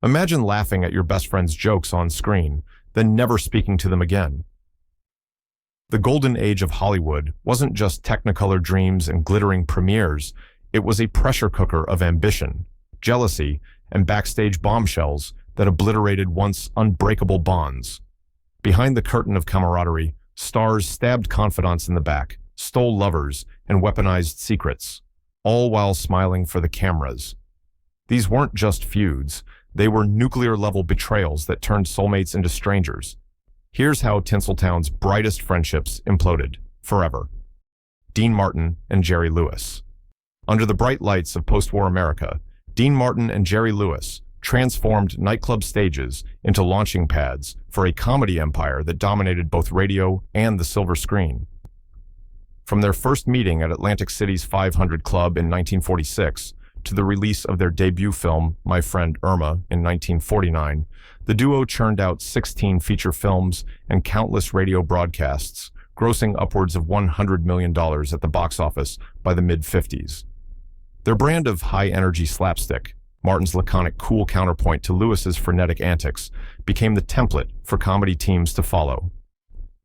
Imagine laughing at your best friend's jokes on screen, then never speaking to them again. The golden age of Hollywood wasn't just technicolor dreams and glittering premieres. It was a pressure cooker of ambition, jealousy, and backstage bombshells that obliterated once unbreakable bonds. Behind the curtain of camaraderie, stars stabbed confidants in the back, stole lovers, and weaponized secrets, all while smiling for the cameras. These weren't just feuds. They were nuclear-level betrayals that turned soulmates into strangers. Here's how Tinseltown's brightest friendships imploded, forever. Dean Martin and Jerry Lewis. Under the bright lights of post-war America, Dean Martin and Jerry Lewis transformed nightclub stages into launching pads for a comedy empire that dominated both radio and the silver screen. From their first meeting at Atlantic City's 500 Club in 1946 to the release of their debut film, My Friend Irma, in 1949, the duo churned out 16 feature films and countless radio broadcasts, grossing upwards of $100 million at the box office by the mid-50s. Their brand of high-energy slapstick, Martin's laconic cool counterpoint to Lewis's frenetic antics, became the template for comedy teams to follow.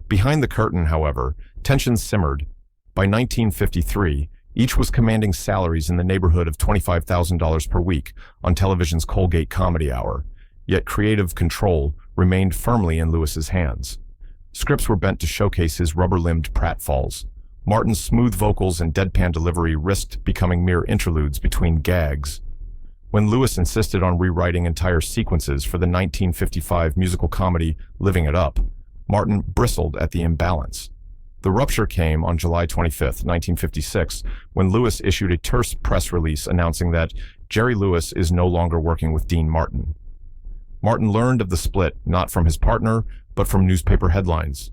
Behind the curtain, however, tensions simmered. By 1953, each was commanding salaries in the neighborhood of $25,000 per week on television's Colgate Comedy Hour, yet creative control remained firmly in Lewis's hands. Scripts were bent to showcase his rubber-limbed pratfalls. Martin's smooth vocals and deadpan delivery risked becoming mere interludes between gags. When Lewis insisted on rewriting entire sequences for the 1955 musical comedy Living It Up, Martin bristled at the imbalance. The rupture came on July 25, 1956, when Lewis issued a terse press release announcing that Jerry Lewis is no longer working with Dean Martin. Martin learned of the split not from his partner, but from newspaper headlines.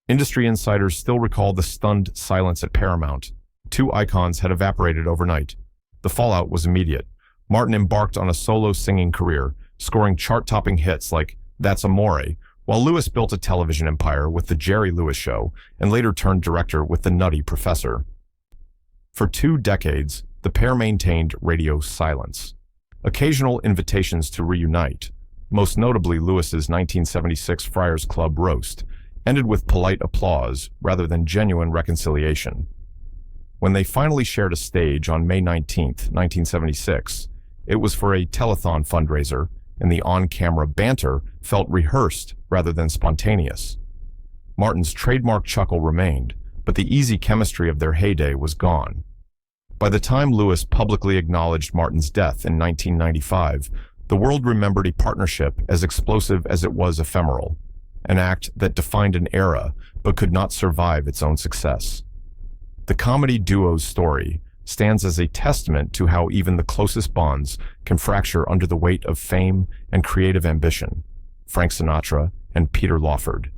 Industry insiders still recall the stunned silence at Paramount. Two icons had evaporated overnight. The fallout was immediate. Martin embarked on a solo singing career, scoring chart-topping hits like That's Amore, while Lewis built a television empire with The Jerry Lewis Show and later turned director with The Nutty Professor. For 2 decades, the pair maintained radio silence. Occasional invitations to reunite, most notably Lewis's 1976 Friars Club roast, ended with polite applause rather than genuine reconciliation. When they finally shared a stage on May 19, 1976, it was for a telethon fundraiser, and the on-camera banter felt rehearsed rather than spontaneous. Martin's trademark chuckle remained, but the easy chemistry of their heyday was gone. By the time Lewis publicly acknowledged Martin's death in 1995, the world remembered a partnership as explosive as it was ephemeral, an act that defined an era but could not survive its own success. The comedy duo's story stands as a testament to how even the closest bonds can fracture under the weight of fame and creative ambition. Frank Sinatra and Peter Lofford.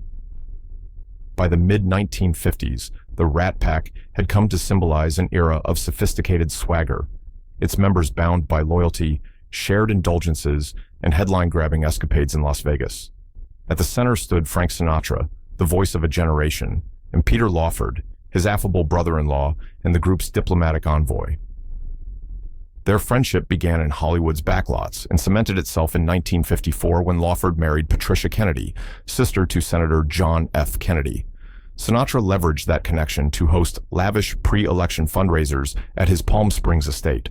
By the mid-1950s, the Rat Pack had come to symbolize an era of sophisticated swagger, its members bound by loyalty, shared indulgences, and headline-grabbing escapades in Las Vegas. At the center stood Frank Sinatra, the voice of a generation, and Peter Lofford, his affable brother-in-law and the group's diplomatic envoy. Their friendship began in Hollywood's backlots and cemented itself in 1954 when Lofford married Patricia Kennedy, sister to Senator John F. Kennedy. Sinatra leveraged that connection to host lavish pre-election fundraisers at his Palm Springs estate.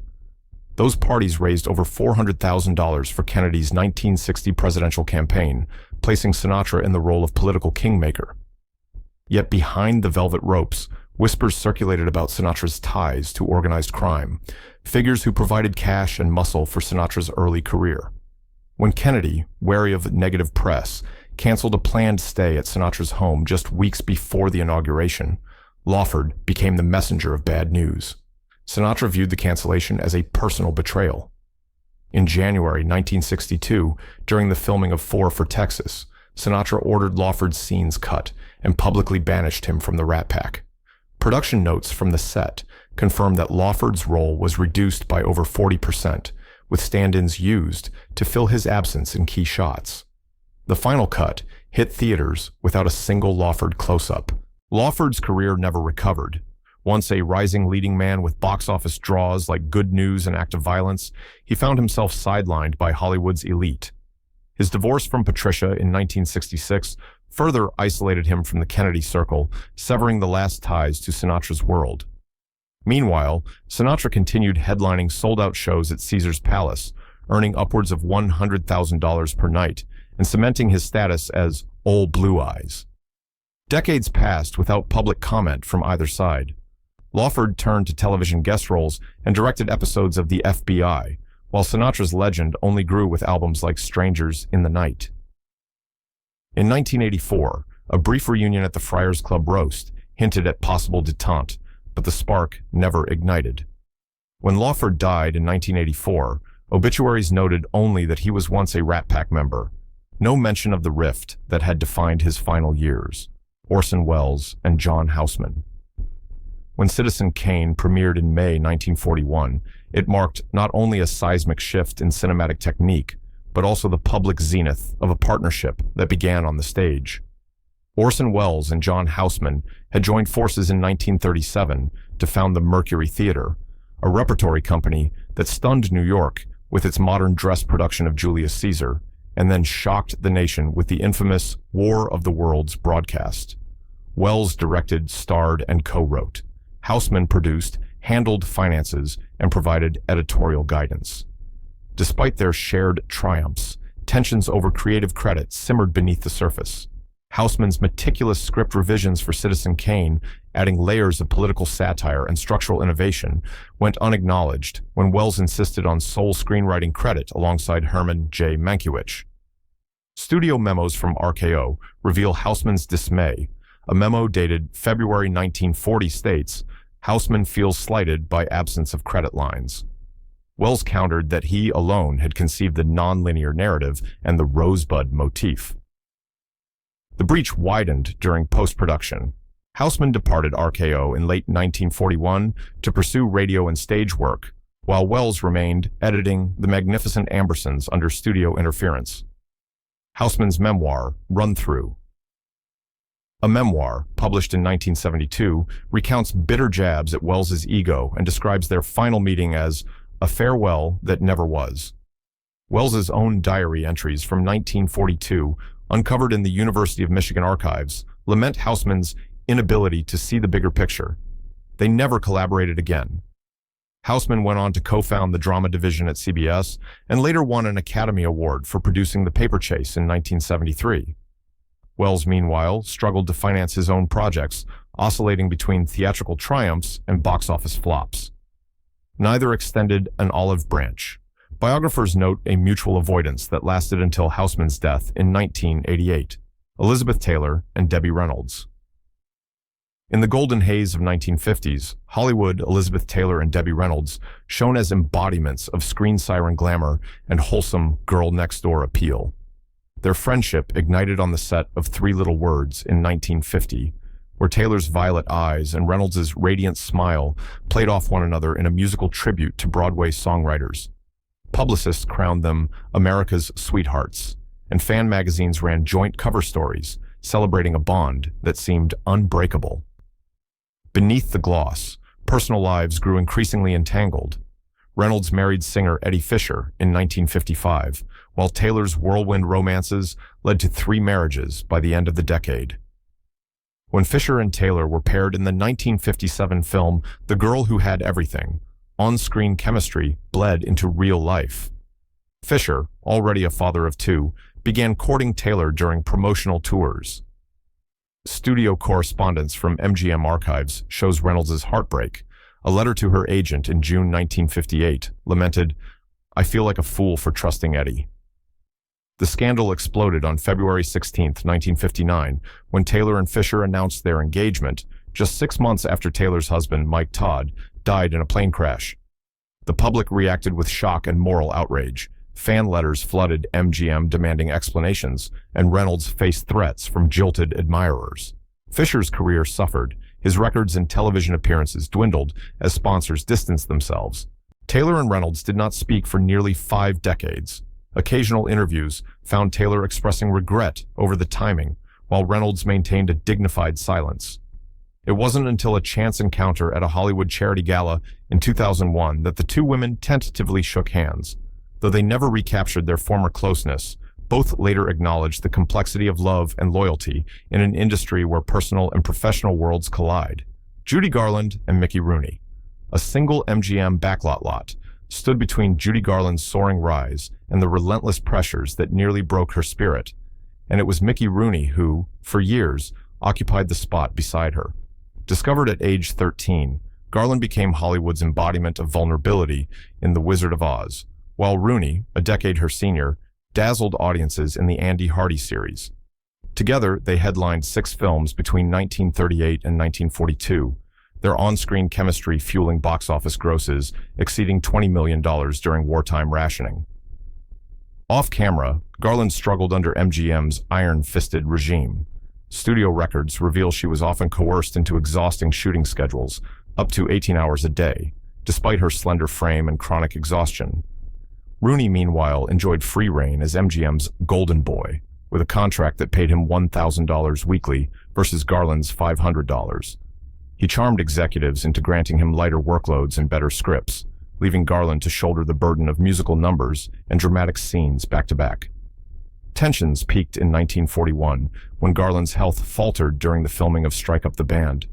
Those parties raised over $400,000 for Kennedy's 1960 presidential campaign, placing Sinatra in the role of political kingmaker. Yet behind the velvet ropes, whispers circulated about Sinatra's ties to organized crime, figures who provided cash and muscle for Sinatra's early career. When Kennedy, wary of negative press, canceled a planned stay at Sinatra's home just weeks before the inauguration, Lofford became the messenger of bad news. Sinatra viewed the cancellation as a personal betrayal. In January 1962, during the filming of 4 for Texas, Sinatra ordered Lofford's scenes cut and publicly banished him from the Rat Pack. Production notes from the set confirmed that Lofford's role was reduced by over 40%, with stand-ins used to fill his absence in key shots. The final cut hit theaters without a single Lofford close-up. Lofford's career never recovered. Once a rising leading man with box office draws like Good News and Act of Violence, he found himself sidelined by Hollywood's elite. His divorce from Patricia in 1966 further isolated him from the Kennedy circle, severing the last ties to Sinatra's world. Meanwhile, Sinatra continued headlining sold-out shows at Caesar's Palace, earning upwards of $100,000 per night and cementing his status as Old Blue Eyes. Decades passed without public comment from either side. Lofford turned to television guest roles and directed episodes of The FBI, while Sinatra's legend only grew with albums like Strangers in the Night. In 1984, a brief reunion at the Friars Club roast hinted at possible detente, but the spark never ignited. When Lofford died in 1984, obituaries noted only that he was once a Rat Pack member. No mention of the rift that had defined his final years, Orson Welles and John Houseman. When Citizen Kane premiered in May 1941, it marked not only a seismic shift in cinematic technique, but also the public zenith of a partnership that began on the stage. Orson Welles and John Houseman had joined forces in 1937 to found the Mercury Theater, a repertory company that stunned New York with its modern dress production of Julius Caesar, and then shocked the nation with the infamous War of the Worlds broadcast. Welles directed, starred, and co-wrote. Houseman produced, handled finances, and provided editorial guidance. Despite their shared triumphs, tensions over creative credit simmered beneath the surface. Houseman's meticulous script revisions for Citizen Kane, adding layers of political satire and structural innovation, went unacknowledged when Welles insisted on sole screenwriting credit alongside Herman J. Mankiewicz. Studio memos from RKO reveal Houseman's dismay. A memo dated February 1940 states, Houseman feels slighted by absence of credit lines. Welles countered that he alone had conceived the non-linear narrative and the rosebud motif. The breach widened during post-production. Houseman departed RKO in late 1941 to pursue radio and stage work, while Welles remained editing The Magnificent Ambersons under studio interference. Houseman's memoir, Run Through. A memoir, published in 1972, recounts bitter jabs at Welles's ego and describes their final meeting as a farewell that never was. Welles's own diary entries from 1942, uncovered in the University of Michigan archives, lament Houseman's inability to see the bigger picture. They never collaborated again. Houseman went on to co-found the drama division at CBS and later won an Academy Award for producing The Paper Chase in 1973. Welles, meanwhile, struggled to finance his own projects, oscillating between theatrical triumphs and box office flops. Neither extended an olive branch. Biographers note a mutual avoidance that lasted until Houseman's death in 1988. Elizabeth Taylor and Debbie Reynolds. In the golden haze of 1950s, Hollywood, Elizabeth Taylor and Debbie Reynolds shone as embodiments of screen siren glamour and wholesome girl-next-door appeal. Their friendship ignited on the set of Three Little Words in 1950, where Taylor's violet eyes and Reynolds' radiant smile played off one another in a musical tribute to Broadway songwriters. Publicists crowned them America's sweethearts, and fan magazines ran joint cover stories celebrating a bond that seemed unbreakable. Beneath the gloss, personal lives grew increasingly entangled. Reynolds married singer Eddie Fisher in 1955, while Taylor's whirlwind romances led to 3 marriages by the end of the decade. When Fisher and Taylor were paired in the 1957 film The Girl Who Had Everything, on-screen chemistry bled into real life. Fisher, already a father of 2, began courting Taylor during promotional tours. Studio correspondence from MGM archives shows Reynolds' heartbreak. A letter to her agent in June 1958 lamented, "I feel like a fool for trusting Eddie." The scandal exploded on February 16, 1959, when Taylor and Fisher announced their engagement, just 6 months after Taylor's husband, Mike Todd, died in a plane crash. The public reacted with shock and moral outrage. Fan letters flooded MGM demanding explanations, and Reynolds faced threats from jilted admirers. Fisher's career suffered. His records and television appearances dwindled as sponsors distanced themselves. Taylor and Reynolds did not speak for nearly 5 decades. Occasional interviews found Taylor expressing regret over the timing, while Reynolds maintained a dignified silence. It wasn't until a chance encounter at a Hollywood charity gala in 2001 that the two women tentatively shook hands. Though they never recaptured their former closeness, both later acknowledged the complexity of love and loyalty in an industry where personal and professional worlds collide. Judy Garland and Mickey Rooney. A single MGM backlot lot stood between Judy Garland's soaring rise and the relentless pressures that nearly broke her spirit, and it was Mickey Rooney who, for years, occupied the spot beside her. Discovered at age 13, Garland became Hollywood's embodiment of vulnerability in The Wizard of Oz, while Rooney, a decade her senior, dazzled audiences in the Andy Hardy series. Together, they headlined 6 films between 1938 and 1942, their on-screen chemistry fueling box office grosses exceeding $20 million during wartime rationing. Off-camera, Garland struggled under MGM's iron-fisted regime. Studio records reveal she was often coerced into exhausting shooting schedules, up to 18 hours a day, despite her slender frame and chronic exhaustion. Rooney, meanwhile, enjoyed free rein as MGM's golden boy, with a contract that paid him $1,000 weekly versus Garland's $500. He charmed executives into granting him lighter workloads and better scripts, leaving Garland to shoulder the burden of musical numbers and dramatic scenes back-to-back. Tensions peaked in 1941 when Garland's health faltered during the filming of Strike Up the Band.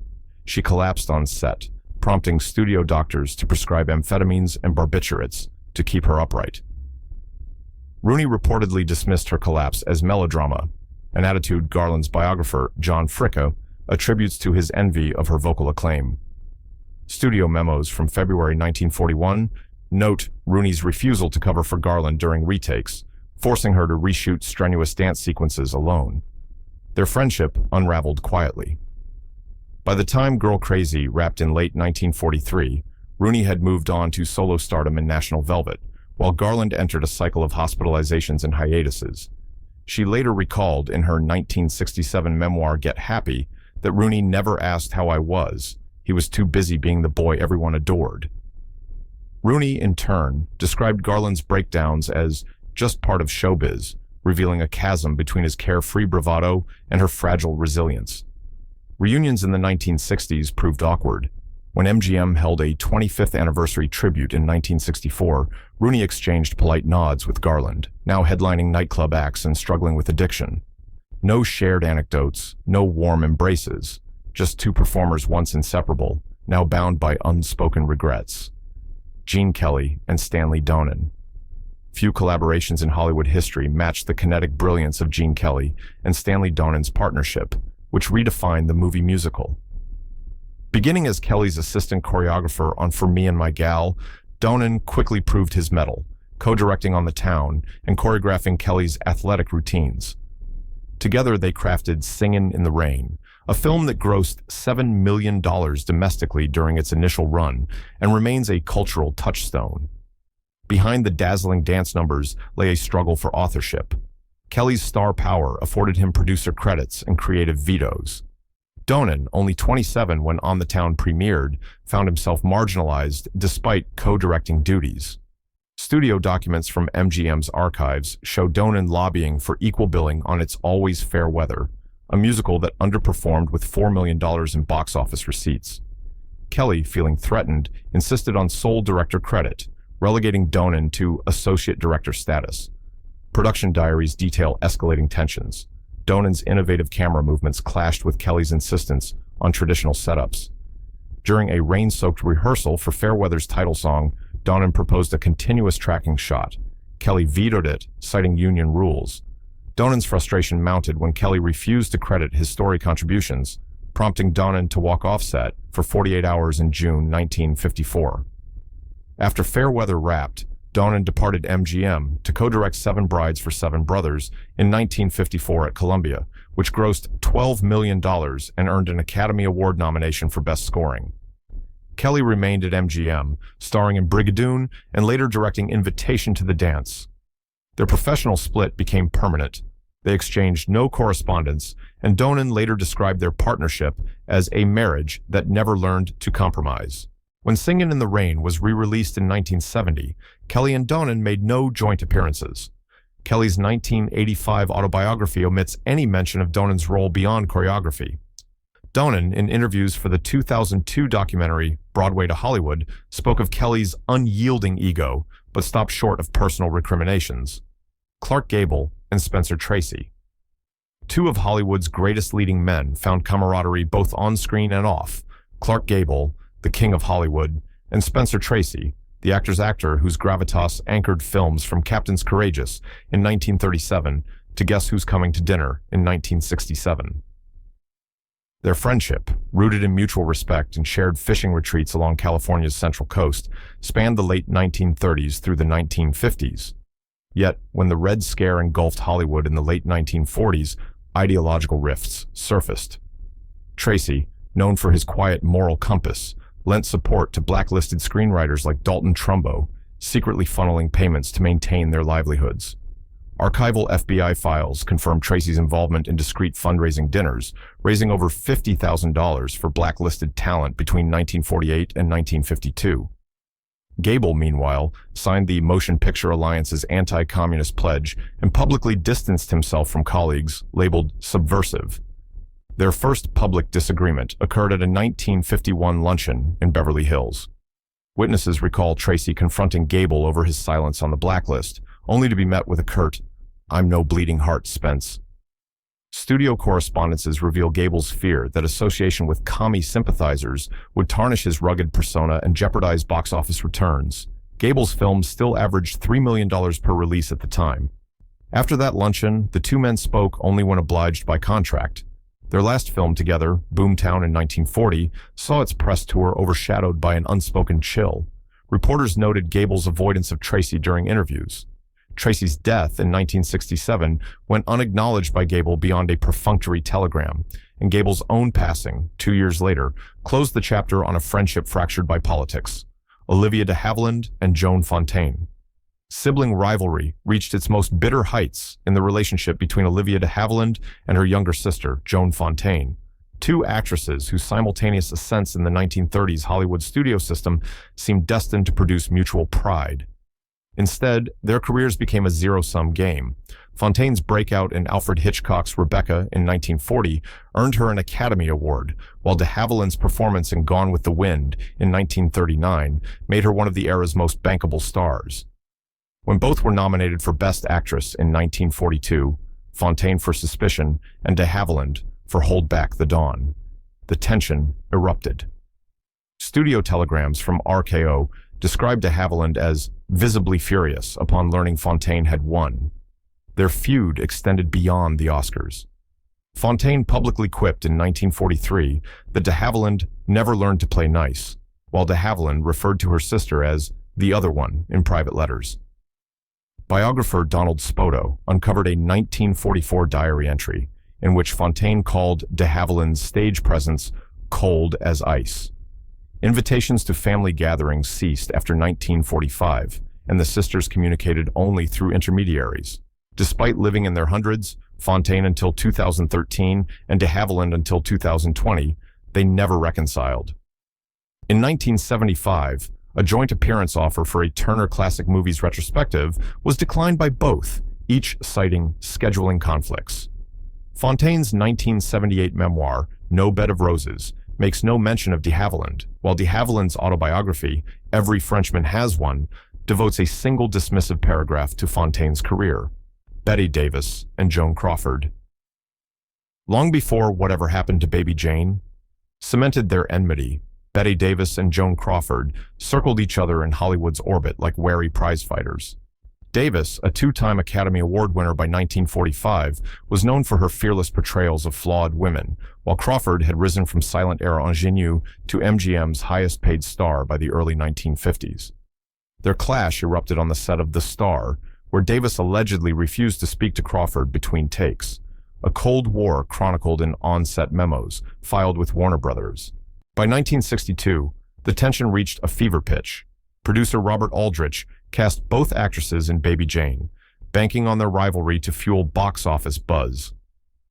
She collapsed on set, prompting studio doctors to prescribe amphetamines and barbiturates to keep her upright. Rooney reportedly dismissed her collapse as melodrama, an attitude Garland's biographer, John Fricka, attributes to his envy of her vocal acclaim. Studio memos from February 1941 note Rooney's refusal to cover for Garland during retakes, forcing her to reshoot strenuous dance sequences alone. Their friendship unraveled quietly. By the time Girl Crazy wrapped in late 1943, Rooney had moved on to solo stardom in National Velvet, while Garland entered a cycle of hospitalizations and hiatuses. She later recalled in her 1967 memoir Get Happy that Rooney never asked how I was. He was too busy being the boy everyone adored. Rooney, in turn, described Garland's breakdowns as just part of showbiz, revealing a chasm between his carefree bravado and her fragile resilience. Reunions in the 1960s proved awkward. When MGM held a 25th anniversary tribute in 1964, Rooney exchanged polite nods with Garland, now headlining nightclub acts and struggling with addiction. No shared anecdotes, no warm embraces, just two performers once inseparable, now bound by unspoken regrets. Gene Kelly and Stanley Donan. Few collaborations in Hollywood history matched the kinetic brilliance of Gene Kelly and Stanley Donan's partnership, which redefined the movie musical. Beginning as Kelly's assistant choreographer on For Me and My Gal, Donan quickly proved his mettle, co-directing On the Town and choreographing Kelly's athletic routines. Together they crafted Singin' in the Rain, a film that grossed $7 million domestically during its initial run and remains a cultural touchstone. Behind the dazzling dance numbers lay a struggle for authorship. Kelly's star power afforded him producer credits and creative vetoes. Donan, only 27 when On the Town premiered, found himself marginalized despite co-directing duties. Studio documents from MGM's archives show Donan lobbying for equal billing on It's Always Fair Weather, a musical that underperformed with $4 million in box office receipts. Kelly, feeling threatened, insisted on sole director credit, relegating Donan to associate director status. Production diaries detail escalating tensions. Donan's innovative camera movements clashed with Kelly's insistence on traditional setups. During a rain-soaked rehearsal for Fairweather's title song, Donan proposed a continuous tracking shot. Kelly vetoed it, citing union rules. Donan's frustration mounted when Kelly refused to credit his story contributions, prompting Donan to walk off set for 48 hours in June 1954. After Fairweather wrapped, Donan departed MGM to co-direct Seven Brides for Seven Brothers in 1954 at Columbia, which grossed $12 million and earned an Academy Award nomination for Best Scoring. Kelly remained at MGM, starring in Brigadoon and later directing Invitation to the Dance. Their professional split became permanent. They exchanged no correspondence, and Donan later described their partnership as a marriage that never learned to compromise. When Singin' in the Rain was re-released in 1970, Kelly and Donan made no joint appearances. Kelly's 1985 autobiography omits any mention of Donan's role beyond choreography. Donan, in interviews for the 2002 documentary Broadway to Hollywood, spoke of Kelly's unyielding ego, but stopped short of personal recriminations. Clark Gable and Spencer Tracy. Two of Hollywood's greatest leading men found camaraderie both on screen and off. Clark Gable, the king of Hollywood, and Spencer Tracy, the actor's actor whose gravitas anchored films from Captain's Courageous in 1937 to Guess Who's Coming to Dinner in 1967. Their friendship, rooted in mutual respect and shared fishing retreats along California's Central Coast, spanned the late 1930s through the 1950s. Yet, when the Red Scare engulfed Hollywood in the late 1940s, ideological rifts surfaced. Tracy, known for his quiet moral compass, lent support to blacklisted screenwriters like Dalton Trumbo, secretly funneling payments to maintain their livelihoods. Archival FBI files confirm Tracy's involvement in discreet fundraising dinners, raising over $50,000 for blacklisted talent between 1948 and 1952. Gable, meanwhile, signed the Motion Picture Alliance's anti-communist pledge and publicly distanced himself from colleagues labeled subversive. Their first public disagreement occurred at a 1951 luncheon in Beverly Hills. Witnesses recall Tracy confronting Gable over his silence on the blacklist, only to be met with a curt, "I'm no bleeding heart, Spence." Studio correspondences reveal Gable's fear that association with commie sympathizers would tarnish his rugged persona and jeopardize box office returns. Gable's films still averaged $3 million per release at the time. After that luncheon, the two men spoke only when obliged by contract. Their last film together, Boomtown in 1940, saw its press tour overshadowed by an unspoken chill. Reporters noted Gable's avoidance of Tracy during interviews. Tracy's death in 1967 went unacknowledged by Gable beyond a perfunctory telegram, and Gable's own passing, 2 years later, closed the chapter on a friendship fractured by politics. Olivia de Havland and Joan Fontaine. Sibling rivalry reached its most bitter heights in the relationship between Olivia de Havland and her younger sister, Joan Fontaine, two actresses whose simultaneous ascents in the 1930s Hollywood studio system seemed destined to produce mutual pride. Instead, their careers became a zero-sum game. Fontaine's breakout in Alfred Hitchcock's Rebecca in 1940 earned her an Academy Award, while de Havilland's performance in Gone with the Wind in 1939 made her one of the era's most bankable stars. When both were nominated for Best Actress in 1942, Fontaine for Suspicion and de Havilland for Hold Back the Dawn, the tension erupted. Studio telegrams from RKO described de Havilland as visibly furious upon learning Fontaine had won. Their feud extended beyond the Oscars. Fontaine publicly quipped in 1943 that de Havilland never learned to play nice, while de Havilland referred to her sister as the other one in private letters. Biographer Donald Spoto uncovered a 1944 diary entry in which Fontaine called de Havilland's stage presence cold as ice. Invitations to family gatherings ceased after 1945, and the sisters communicated only through intermediaries. Despite living in their hundreds, Fontaine until 2013 and de Havilland until 2020, they never reconciled. In 1975, a joint appearance offer for a Turner Classic Movies retrospective was declined by both, each citing scheduling conflicts. Fontaine's 1978 memoir, No Bed of Roses, makes no mention of de Havilland, while de Havilland's autobiography, Every Frenchman Has One, devotes a single dismissive paragraph to Fontaine's career, Betty Davis and Joan Crawford. Long before Whatever Happened to Baby Jane cemented their enmity, Betty Davis and Joan Crawford circled each other in Hollywood's orbit like wary prize-fighters. Davis, a two-time Academy Award winner by 1945, was known for her fearless portrayals of flawed women, while Crawford had risen from silent-era ingenue to MGM's highest-paid star by the early 1950s. Their clash erupted on the set of The Star, where Davis allegedly refused to speak to Crawford between takes, a Cold War chronicled in on-set memos filed with Warner Brothers. By 1962, the tension reached a fever pitch. Producer Robert Aldrich cast both actresses in Baby Jane, banking on their rivalry to fuel box office buzz.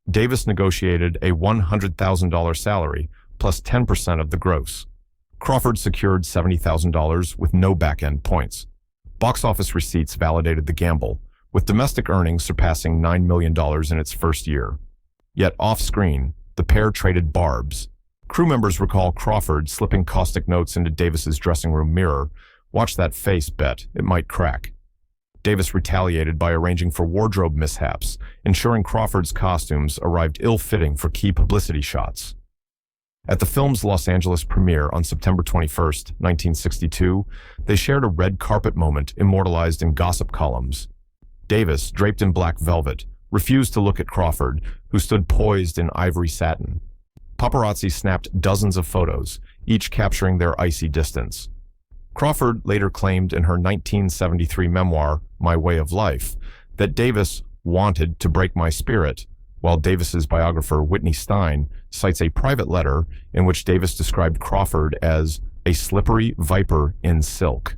Davis negotiated a $100,000 salary plus 10% of the gross. Crawford secured $70,000 with no back-end points. Box office receipts validated the gamble, with domestic earnings surpassing $9 million in its first year. Yet off-screen, the pair traded barbs. Crew members recall Crawford slipping caustic notes into Davis's dressing room mirror. "Watch that face, Bet. It might crack." Davis retaliated by arranging for wardrobe mishaps, ensuring Crawford's costumes arrived ill-fitting for key publicity shots. At the film's Los Angeles premiere on September 21, 1962, they shared a red carpet moment immortalized in gossip columns. Davis, draped in black velvet, refused to look at Crawford, who stood poised in ivory satin. Paparazzi snapped dozens of photos, each capturing their icy distance. Crawford later claimed in her 1973 memoir, My Way of Life, that Davis wanted to break my spirit, while Davis's biographer Whitney Stein cites a private letter in which Davis described Crawford as a slippery viper in silk.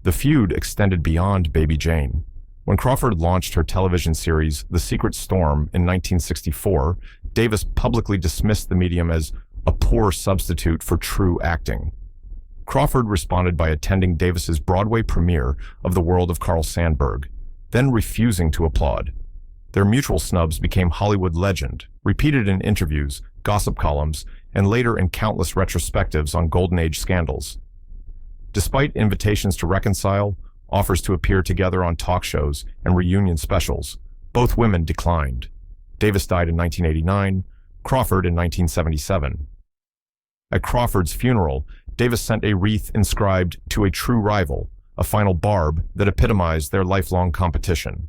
The feud extended beyond Baby Jane. When Crawford launched her television series The Secret Storm in 1964, Davis publicly dismissed the medium as a poor substitute for true acting. Crawford responded by attending Davis's Broadway premiere of The World of Carl Sandburg, then refusing to applaud. Their mutual snubs became Hollywood legend, repeated in interviews, gossip columns, and later in countless retrospectives on Golden Age scandals. Despite invitations to reconcile, offers to appear together on talk shows and reunion specials, both women declined. Davis died in 1989, Crawford in 1977. At Crawford's funeral, Davis sent a wreath inscribed "To a True Rival," a final barb that epitomized their lifelong competition.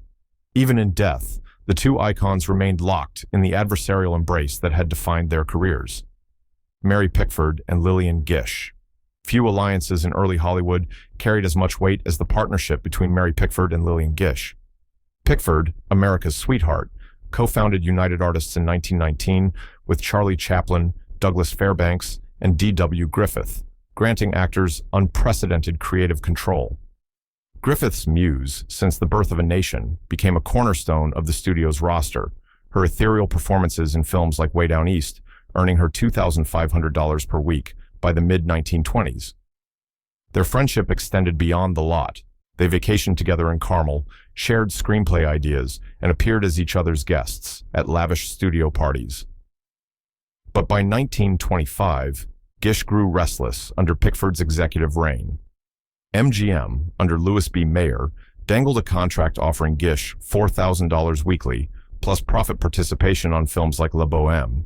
Even in death, the two icons remained locked in the adversarial embrace that had defined their careers. Mary Pikford and Lilian Gish. Few alliances in early Hollywood carried as much weight as the partnership between Mary Pikford and Lilian Gish. Pikford, America's sweetheart, co-founded United Artists in 1919 with Charlie Chaplin, Douglas Fairbanks, and D.W. Griffith, granting actors unprecedented creative control. Griffith's muse, since The Birth of a Nation, became a cornerstone of the studio's roster, her ethereal performances in films like Way Down East earning her $2,500 per week by the mid-1920s. Their friendship extended beyond the lot. They vacationed together in Carmel, shared screenplay ideas, and appeared as each other's guests at lavish studio parties. But by 1925, Gish grew restless under Pikford's executive reign. MGM, under Louis B. Mayer, dangled a contract offering Gish $4,000 weekly, plus profit participation on films like La Boheme.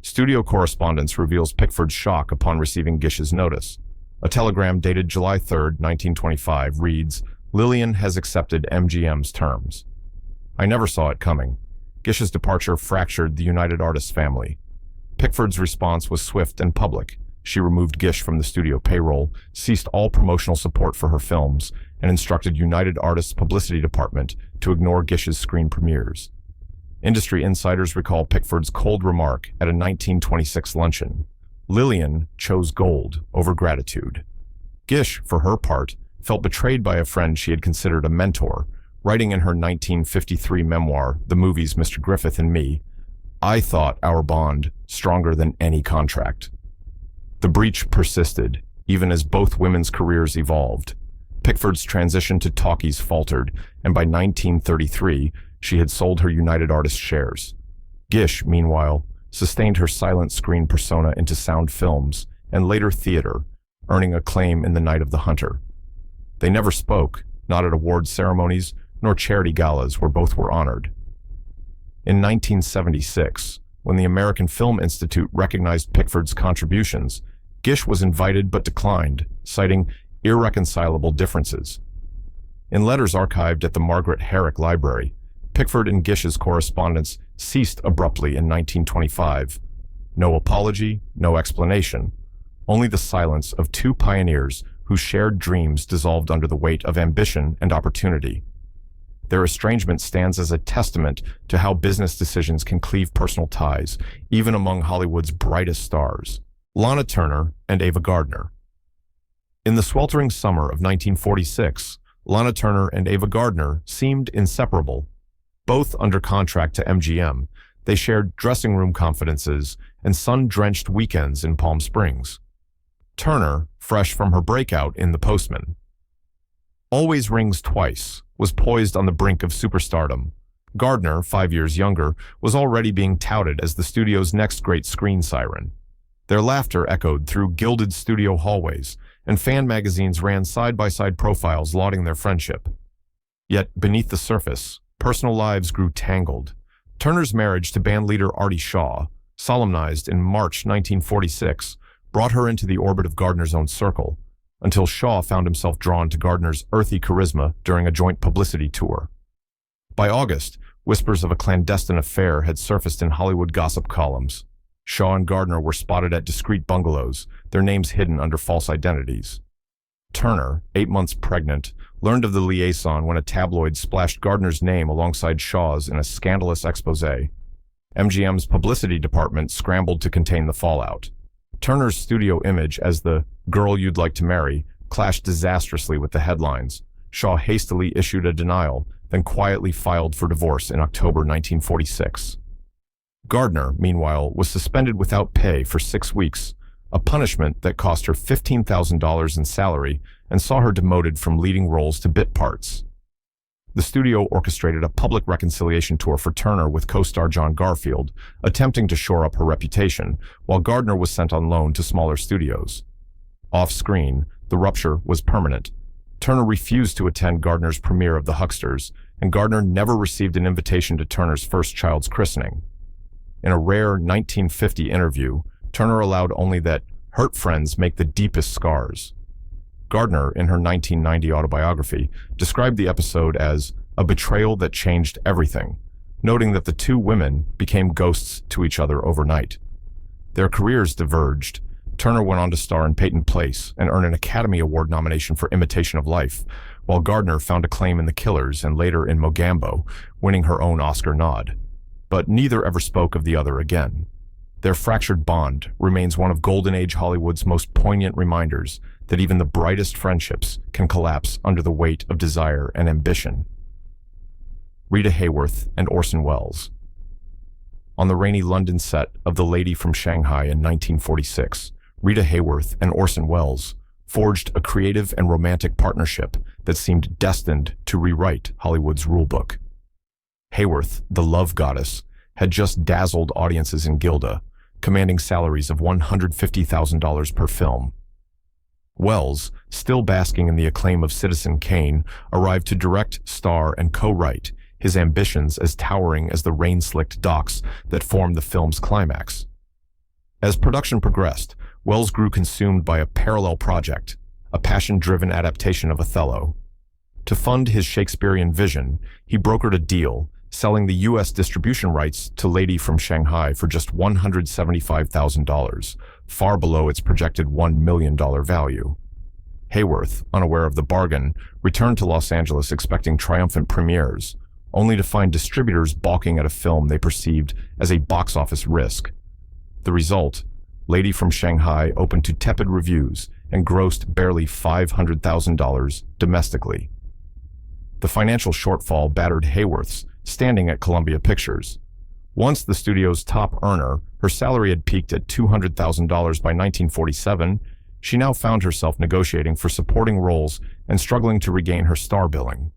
Studio correspondence reveals Pikford's shock upon receiving Gish's notice. A telegram dated July 3, 1925, reads, "Lilian has accepted MGM's terms." I never saw it coming. Gish's departure fractured the United Artists family. Pikford's response was swift and public. She removed Gish from the studio payroll, ceased all promotional support for her films, and instructed United Artists' publicity department to ignore Gish's screen premieres. Industry insiders recall Pikford's cold remark at a 1926 luncheon. Lilian chose gold over gratitude. Gish, for her part, felt betrayed by a friend she had considered a mentor, writing in her 1953 memoir, The Movies, Mr. Griffith and Me, "I thought our bond stronger than any contract." The breach persisted, even as both women's careers evolved. Pikford's transition to talkies faltered, and by 1933, she had sold her United Artists shares. Gish, meanwhile, sustained her silent screen persona into sound films and later theater, earning acclaim in The Night of the Hunter. They never spoke, not at awards ceremonies nor charity galas where both were honored. In 1976, when the American Film Institute recognized Pikford's contributions, Gish was invited but declined, citing irreconcilable differences. In letters archived at the Margaret Herrick Library, Pikford and Gish's correspondence ceased abruptly in 1925. No apology, no explanation, only the silence of two pioneers whose shared dreams dissolved under the weight of ambition and opportunity. Their estrangement stands as a testament to how business decisions can cleave personal ties, even among Hollywood's brightest stars. Lana Turner and Ava Gardner. In the sweltering summer of 1946, Lana Turner and Ava Gardner seemed inseparable. Both under contract to MGM, they shared dressing room confidences and sun-drenched weekends in Palm Springs. Turner, fresh from her breakout in The Postman, Always Rings Twice, was poised on the brink of superstardom. Gardner, 5 years younger, was already being touted as the studio's next great screen siren. Their laughter echoed through gilded studio hallways, and fan magazines ran side-by-side profiles lauding their friendship. Yet, beneath the surface, personal lives grew tangled. Turner's marriage to bandleader Artie Shaw, solemnized in March 1946, brought her into the orbit of Gardner's own circle, until Shaw found himself drawn to Gardner's earthy charisma during a joint publicity tour. By August, whispers of a clandestine affair had surfaced in Hollywood gossip columns. Shaw and Gardner were spotted at discreet bungalows, their names hidden under false identities. Turner, 8 months pregnant, learned of the liaison when a tabloid splashed Gardner's name alongside Shaw's in a scandalous exposé. MGM's publicity department scrambled to contain the fallout. Turner's studio image as the "girl you'd like to marry" clashed disastrously with the headlines. Shaw hastily issued a denial, then quietly filed for divorce in October 1946. Gardner, meanwhile, was suspended without pay for 6 weeks, a punishment that cost her $15,000 in salary and saw her demoted from leading roles to bit parts. The studio orchestrated a public reconciliation tour for Turner with co-star John Garfield, attempting to shore up her reputation, while Gardner was sent on loan to smaller studios. Off-screen, the rupture was permanent. Turner refused to attend Gardner's premiere of The Hucksters, and Gardner never received an invitation to Turner's first child's christening. In a rare 1950 interview, Turner allowed only that "hurt friends make the deepest scars." Gardner, in her 1990 autobiography, described the episode as a betrayal that changed everything, noting that the two women became ghosts to each other overnight. Their careers diverged. Turner went on to star in Peyton Place and earn an Academy Award nomination for Imitation of Life, while Gardner found acclaim in The Killers and later in Mogambo, winning her own Oscar nod. But neither ever spoke of the other again. Their fractured bond remains one of Golden Age Hollywood's most poignant reminders that even the brightest friendships can collapse under the weight of desire and ambition. Rita Hayworth and Orson Welles. On the rainy London set of The Lady from Shanghai in 1946, Rita Hayworth and Orson Welles forged a creative and romantic partnership that seemed destined to rewrite Hollywood's rulebook. Hworth, the love goddess, had just dazzled audiences in Gilda, commanding salaries of $150,000 per film. Welles, still basking in the acclaim of Citizen Kane, arrived to direct, star, and co-write, his ambitions as towering as the rain-slicked docks that formed the film's climax. As production progressed, Welles grew consumed by a parallel project, a passion-driven adaptation of Othello. To fund his Shakespearean vision, he brokered a deal, selling the U.S. distribution rights to Lady from Shanghai for just $175,000, far below its projected $1 million value. Hworth, unaware of the bargain, returned to Los Angeles expecting triumphant premieres, only to find distributors balking at a film they perceived as a box office risk. The result, Lady from Shanghai opened to tepid reviews and grossed barely $500,000 domestically. The financial shortfall battered Hworth's standing at Columbia Pictures. Once the studio's top earner, her salary had peaked at $200,000 by 1947, she now found herself negotiating for supporting roles and struggling to regain her star billing.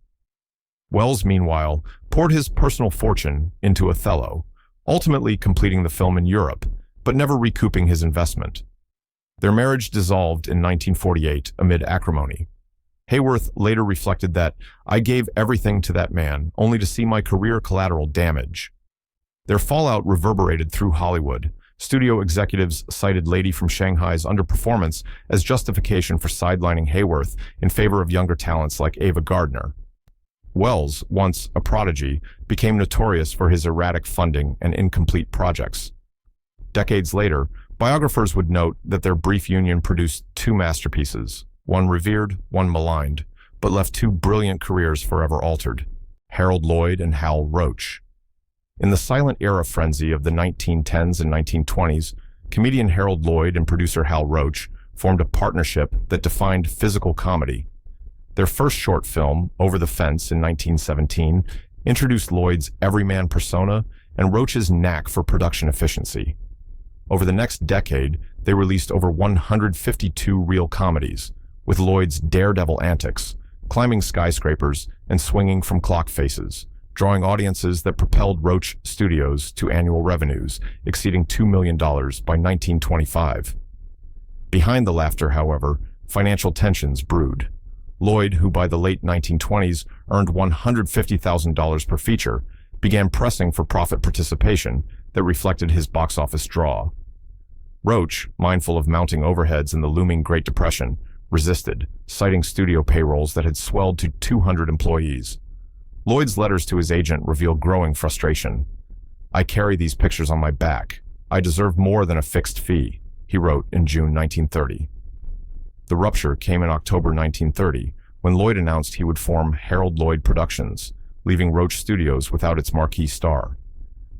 Welles, meanwhile, poured his personal fortune into Othello, ultimately completing the film in Europe, but never recouping his investment. Their marriage dissolved in 1948 amid acrimony. Hworth later reflected that, "I gave everything to that man, only to see my career collateral damage." Their fallout reverberated through Hollywood. Studio executives cited Lady from Shanghai's underperformance as justification for sidelining Hworth in favor of younger talents like Ava Gardner. Welles, once a prodigy, became notorious for his erratic funding and incomplete projects. Decades later, biographers would note that their brief union produced two masterpieces, one revered, one maligned, but left two brilliant careers forever altered: Harold Lloyd and Hal Roach. In the silent era frenzy of the 1910s and 1920s, comedian Harold Lloyd and producer Hal Roach formed a partnership that defined physical comedy. Their first short film, Over the Fence in 1917, introduced Lloyd's everyman persona and Roach's knack for production efficiency. Over the next decade, they released over 152 reel comedies, with Lloyd's daredevil antics, climbing skyscrapers and swinging from clock faces, drawing audiences that propelled Roach Studios to annual revenues exceeding $2 million by 1925. Behind the laughter, however, financial tensions brewed. Lloyd, who by the late 1920s earned $150,000 per feature, began pressing for profit participation that reflected his box office draw. Roach, mindful of mounting overheads in the looming Great Depression, resisted, citing studio payrolls that had swelled to 200 employees. Lloyd's letters to his agent revealed growing frustration. "I carry these pictures on my back. I deserve more than a fixed fee," he wrote in June 1930. The rupture came in October 1930, when Lloyd announced he would form Harold Lloyd Productions, leaving Roach Studios without its marquee star.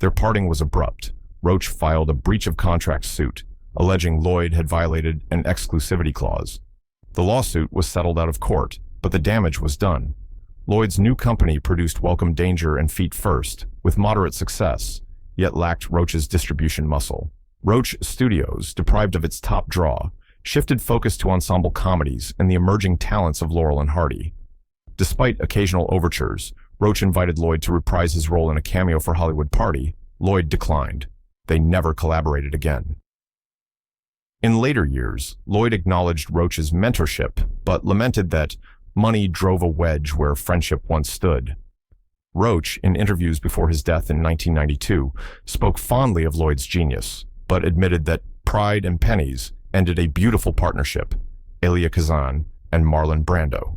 Their parting was abrupt. Roach filed a breach of contract suit, alleging Lloyd had violated an exclusivity clause. The lawsuit was settled out of court, but the damage was done. Lloyd's new company produced Welcome Danger and Feet First, with moderate success, yet lacked Roach's distribution muscle. Roach Studios, deprived of its top draw, shifted focus to ensemble comedies and the emerging talents of Laurel and Hardy. Despite occasional overtures, Roach invited Lloyd to reprise his role in a cameo for Hollywood Party. Lloyd declined. They never collaborated again. In later years, Lloyd acknowledged Roach's mentorship, but lamented that money drove a wedge where friendship once stood. Roach, in interviews before his death in 1992, spoke fondly of Lloyd's genius, but admitted that pride and pennies ended a beautiful partnership, Elia Kazan and Marlon Brando.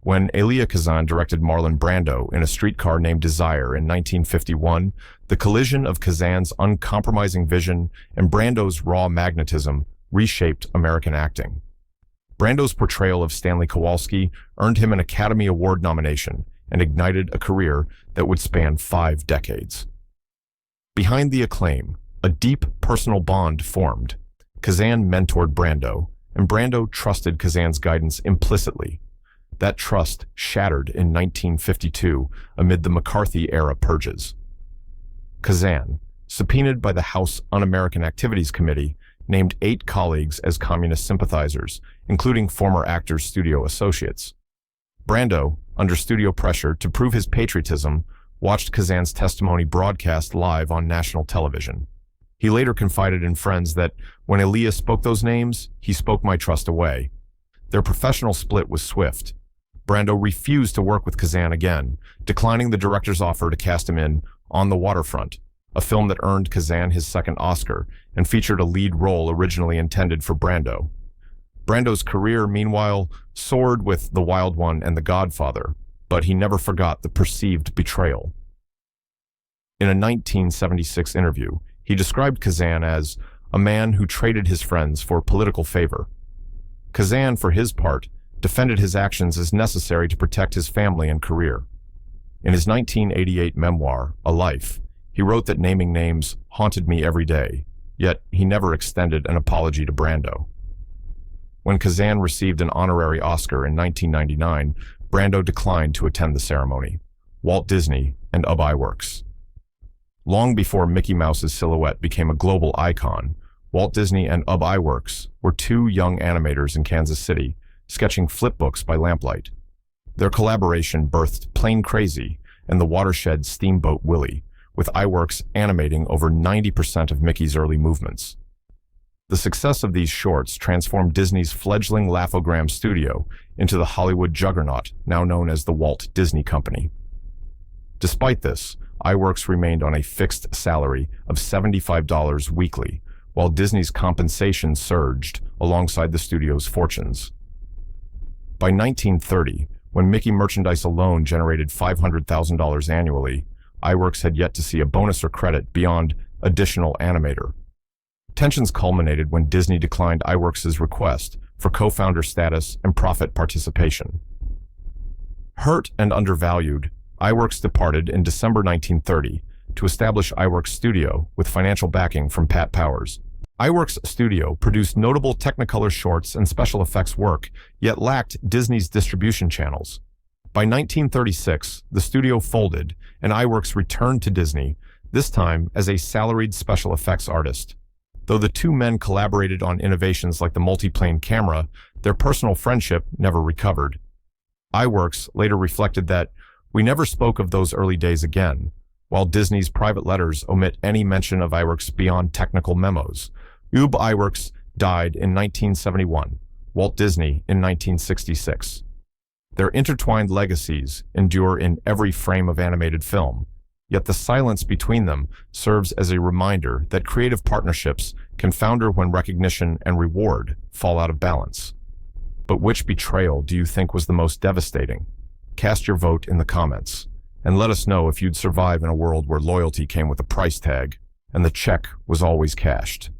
When Elia Kazan directed Marlon Brando in A Streetcar Named Desire in 1951, the collision of Kazan's uncompromising vision and Brando's raw magnetism reshaped American acting. Brando's portrayal of Stanley Kowalski earned him an Academy Award nomination and ignited a career that would span 5 decades. Behind the acclaim, a deep personal bond formed. Kazan mentored Brando, and Brando trusted Kazan's guidance implicitly. That trust shattered in 1952 amid the McCarthy-era purges. Kazan, subpoenaed by the House Un-American Activities Committee, named 8 colleagues as communist sympathizers, including former actors' studio associates. Brando, under studio pressure to prove his patriotism, watched Kazan's testimony broadcast live on national television. He later confided in friends that when Elia spoke those names, he spoke my trust away. Their professional split was swift. Brando refused to work with Kazan again, declining the director's offer to cast him in On the Waterfront, a film that earned Kazan his second Oscar and featured a lead role originally intended for Brando. Brando's career, meanwhile, soared with The Wild One and The Godfather, but he never forgot the perceived betrayal. In a 1976 interview, he described Kazan as a man who traded his friends for political favor. Kazan, for his part, defended his actions as necessary to protect his family and career. In his 1988 memoir, A Life, he wrote that naming names haunted me every day, yet he never extended an apology to Brando. When Kazan received an honorary Oscar in 1999, Brando declined to attend the ceremony. Walt Disney and Ub Iwerks. Long before Mickey Mouse's silhouette became a global icon, Walt Disney and Ub Iwerks were 2 young animators in Kansas City, sketching flipbooks by lamplight. Their collaboration birthed Plane Crazy and the watershed Steamboat Willie, with Iwerks animating over 90% of Mickey's early movements. The success of these shorts transformed Disney's fledgling Laugh-O-Gram studio into the Hollywood juggernaut now known as the Walt Disney Company. Despite this, Iwerks remained on a fixed salary of $75 weekly, while Disney's compensation surged alongside the studio's fortunes. By 1930, when Mickey merchandise alone generated $500,000 annually, Iwerks had yet to see a bonus or credit beyond additional animator. Tensions culminated when Disney declined Iwerks' request for co-founder status and profit participation. Hurt and undervalued, Iwerks departed in December 1930 to establish Iwerks Studio with financial backing from Pat Powers. Iwerks Studio produced notable Technicolor shorts and special effects work, yet lacked Disney's distribution channels. By 1936, the studio folded, and Iwerks returned to Disney, this time as a salaried special effects artist. Though the 2 men collaborated on innovations like the multiplane camera, their personal friendship never recovered. Iwerks later reflected that, We never spoke of those early days again, while Disney's private letters omit any mention of Iwerks beyond technical memos. Ub Iwerks died in 1971, Walt Disney in 1966. Their intertwined legacies endure in every frame of animated film, yet the silence between them serves as a reminder that creative partnerships can founder when recognition and reward fall out of balance. But which betrayal do you think was the most devastating? Cast your vote in the comments, and let us know if you'd survive in a world where loyalty came with a price tag and the check was always cashed.